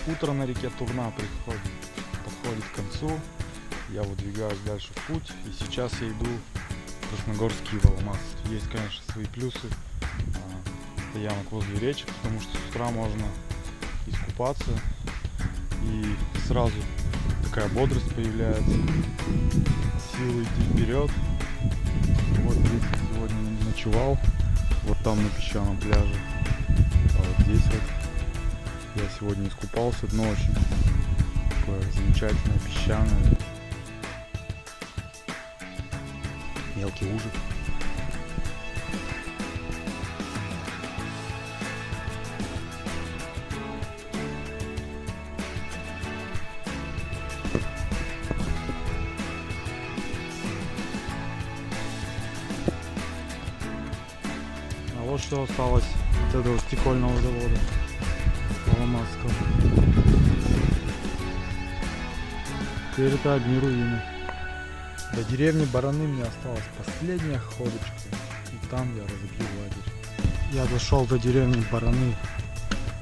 Утро на реке Турна подходит к концу. Я выдвигаюсь дальше в путь. И сейчас я иду в Красногорский Воломас. Есть, конечно, свои плюсы стоянок возле речек, потому что с утра можно искупаться и сразу такая бодрость появляется, силы идти вперед. Вот здесь я сегодня ночевал, вот там на песчаном пляже, а вот здесь вот я сегодня искупался, дно очень такое замечательное, песчаное, мелкий ужик. А вот что осталось от этого стекольного завода Воломасского. Теперь это одни руины. До деревни Бараны мне осталась последняя ходочка. И там я разобью лагерь. Я дошел до деревни Бараны,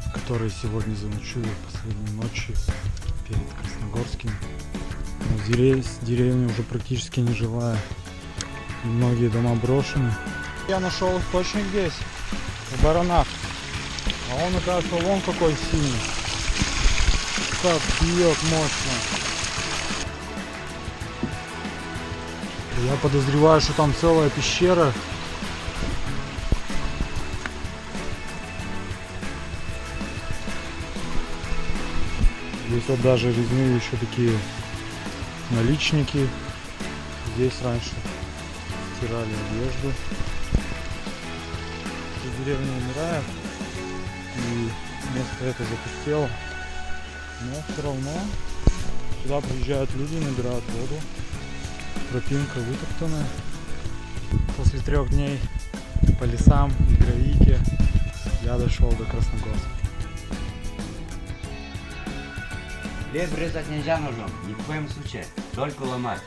в которой сегодня заночую последней ночью перед Красногорским. Но здесь деревня уже практически не живая. И многие дома брошены. Я нашел источник здесь, в Баранах. А он, оказывается, вон какой синий. Как бьет мощно. Я подозреваю, что там целая пещера. Здесь вот даже резные еще такие наличники. Здесь раньше стирали одежду. Деревня умирает, и место это запустело, но все равно сюда приезжают люди, набирают воду, тропинка вытоптанная. После 3 дней по лесам и гравийке я дошел до Красногорска. Лес резать нельзя ножом, ни в коем случае, только ломать,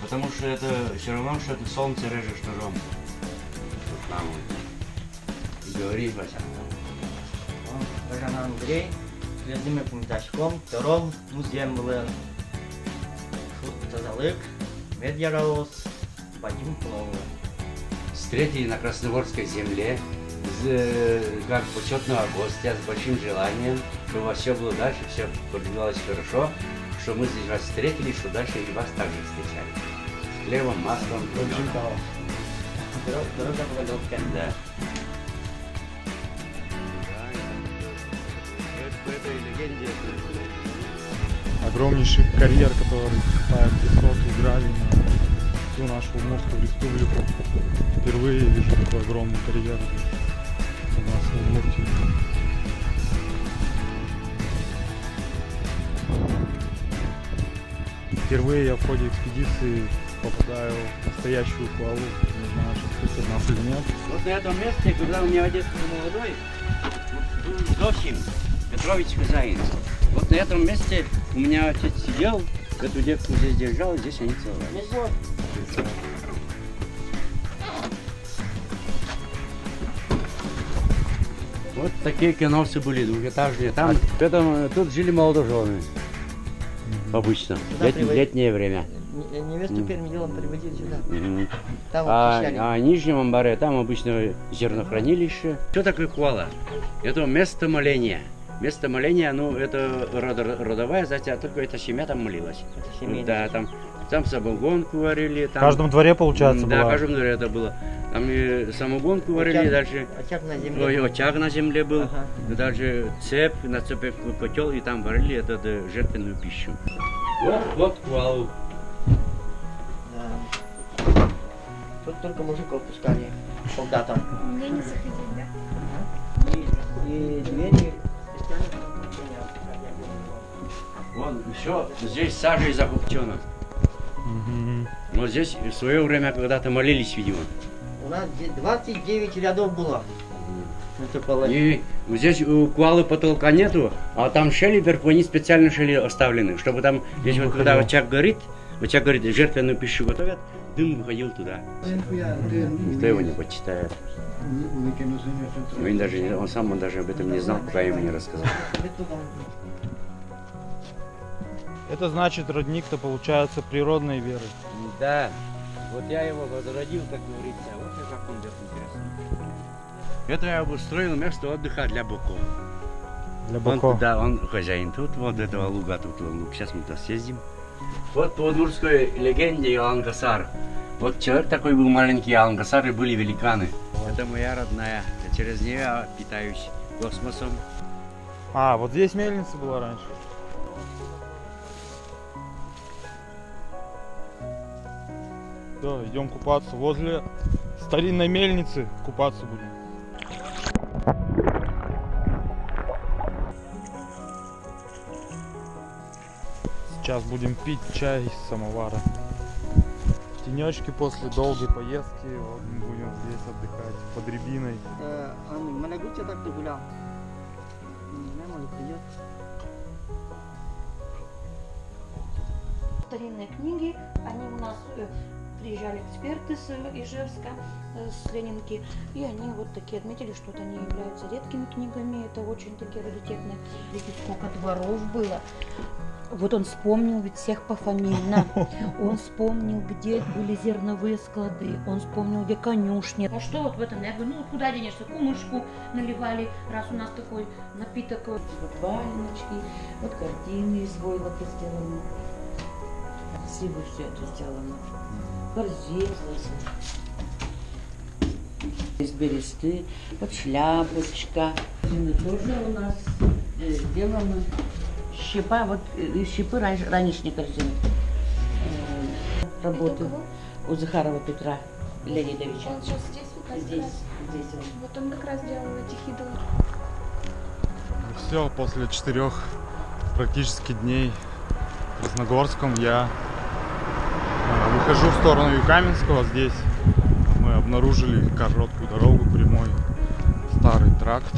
потому что это все равно, что ты солнце режешь ножом. И говори, Вася. Баран Андрей, следим памяташком, втором музеем был. Тазалык, Медьяраус, Вадим Пловый. Встретили на Красногорской земле как почетного гостя с большим желанием, чтобы у вас все было дальше, все продвигалось хорошо, что мы здесь вас встретили, что дальше и вас также встречали. С хлебом, маслом, медом. Дорога была легкая. Да. Огромнейший карьер, который копает песок и гравий на всю нашу Удмуртскую республику. Впервые вижу такой огромный карьер у нас в Удмуртии. Впервые я в ходе экспедиции попадаю в настоящую Куалу. Не знаю, что слышит нас или нет. Вот на этом месте, когда у меня в детстве был молодой, был Зосим Петрович Хозяин. Вот на этом месте у меня отец сидел, эту девку здесь держал, здесь они целовались. Вот такие киновцы были, двухэтажные. Там, тут жили молодожены. Обычно, летнее время. Невесту первым делом приводили сюда. Там А в Нижнем Амбаре, там обычно зернохранилище. Что такое Куала? Это место моления. Место моления, ну, это родовая затея, только эта семья там молилась. Это семейная. Да, там самогонку варили. Там, В каждом дворе, получается, да, была? в каждом дворе это было. Там и самогонку варили, дальше очаг на земле. Ой, очаг на земле был, Ага. даже цепь, на цепи котел, и там варили эту жертвенную пищу. Вот Куалу. Да. Тут только мужиков пускали, солдатам. Мне не заходить, да? И двери. Вон, все, здесь сажей закоптено. Но здесь в свое время когда-то молились, видимо. У нас 29 рядов было. Это половина. И здесь у Куалы потолка нету, а там щели вверху, они специально щели оставлены, чтобы там, здесь вот когда очаг горит, жертвенную пищу готовят, Дым выходил туда. Никто его не почитает. Он сам даже об этом не знал, пока я ему не рассказал. Это значит, родник-то получается природной веры. Да, вот я его возродил, как говорится. Вот я как он идет, интересно. Это я обустроил место отдыха для быков. Для Он быков. туда, он хозяин тут, вот этого луга, тут луг. Сейчас мы туда съездим. Вот по удмуртской легенде Алангасар. Вот человек такой был маленький, Алангасары были великаны. Это моя родная. Я через нее я питаюсь космосом. А, вот здесь мельница была раньше. Да, идем купаться возле старинной мельницы. Купаться будем. Сейчас будем пить чай из самовара. В тенечке после долгой поездки вот мы будем здесь отдыхать под рябиной. Манагуча так-то гулял. Может, придет. Старинные книги, они у нас приезжали эксперты с Ижевска, с Ленинки, и они вот такие отметили, что они являются редкими книгами, это очень такие раритетные. Видите, сколько дворов было. Вот он вспомнил ведь всех пофамильно, он вспомнил, где были зерновые склады, он вспомнил, где конюшни. А что вот в этом? Я говорю, ну куда денешься, кумышку наливали, раз у нас такой напиток. Вот валеночки, вот картины из войлока сделаны. Красиво все это сделано. Корзины. Из бересты, вот шляпочка. Корзины тоже у нас сделаны. Щепа, вот щепы ранешней корзины. Работы у Захарова Петра Леонидовича. Он сейчас здесь вот как Здесь, раз. здесь он. Вот он как раз делал этих идолов. Все, после 4 практически дней в Красногорском я выхожу в сторону Юкаменского. Здесь мы обнаружили короткую дорогу, прямой старый тракт.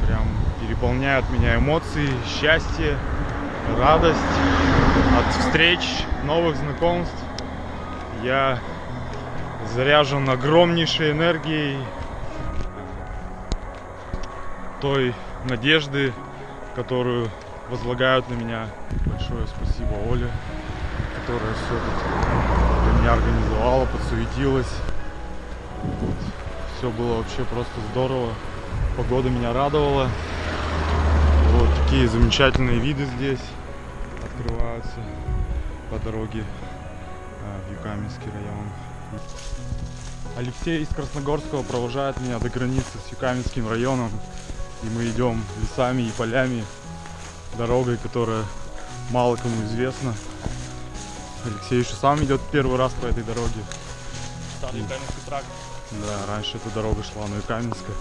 Прям переполняют меня эмоции, счастье, радость от встреч, новых знакомств. Я заряжен огромнейшей энергией той надежды, которую возлагают на меня. Большое спасибо Оле, которая все это для меня организовала, подсуетилась. Все было вообще просто здорово. Погода меня радовала. Вот такие замечательные виды здесь открываются по дороге в Юкаменский район. Алексей из Красногорского провожает меня до границы с Юкаменским районом. И мы идем лесами и полями, дорогой, которая мало кому известна. Алексей еще сам идет первый раз по этой дороге. Старый Юкаменский тракт. Да, раньше эта дорога шла на Юкаменское.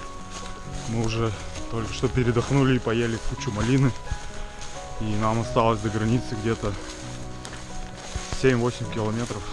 Мы уже только что передохнули и поели кучу малины. И нам осталось до границы где-то 7-8 километров.